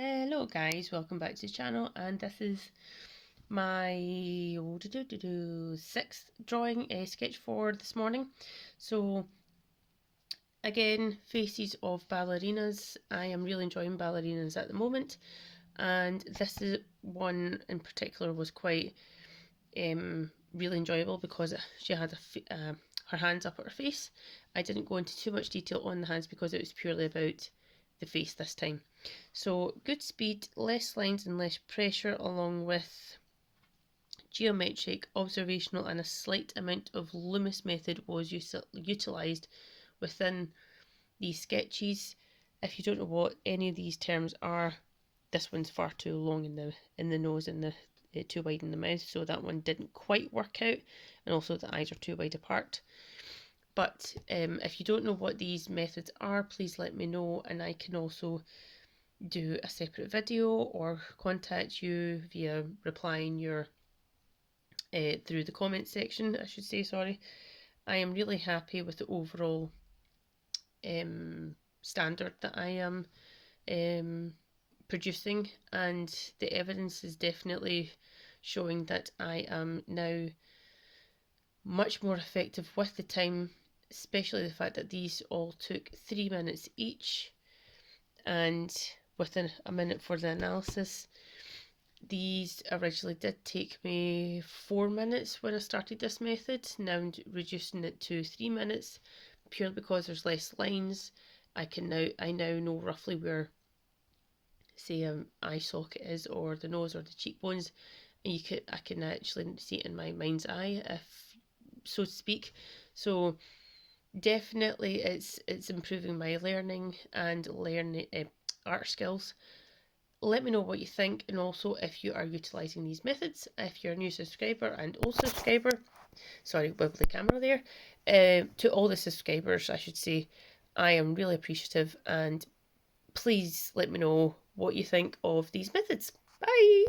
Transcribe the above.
Hello guys, welcome back to the channel, and this is my sixth drawing sketch for this morning. So again, faces of ballerinas. I am really enjoying ballerinas at the moment, and this is one in particular was quite really enjoyable because she had her hands up at her face. I didn't go into too much detail on the hands because it was purely about the face this time. So good speed, less lines and less pressure, along with geometric, observational and a slight amount of Loomis method was utilised within these sketches. If you don't know what any of these terms are, this one's far too long in the nose and the too wide in the mouth, so that one didn't quite work out, and also the eyes are too wide apart. But if you don't know what these methods are, please let me know, and I can also do a separate video or contact you via replying your through the comment section, I should say, sorry. I am really happy with the overall standard that I am producing, and the evidence is definitely showing that I am now much more effective with the time, especially the fact that these all took 3 minutes each and within a minute for the analysis. These originally did take me 4 minutes when I started this method. Now I'm reducing it to 3 minutes purely because there's less lines. I now know roughly where, say, an eye socket is, or the nose or the cheekbones, and I can actually see it in my mind's eye, if so to speak. So definitely it's improving my learning and learning art skills. Let me know what you think, and also if you are utilising these methods. If you're a new subscriber and old subscriber, sorry, wibbly camera there, to all the subscribers I should say, I am really appreciative, and please let me know what you think of these methods. Bye!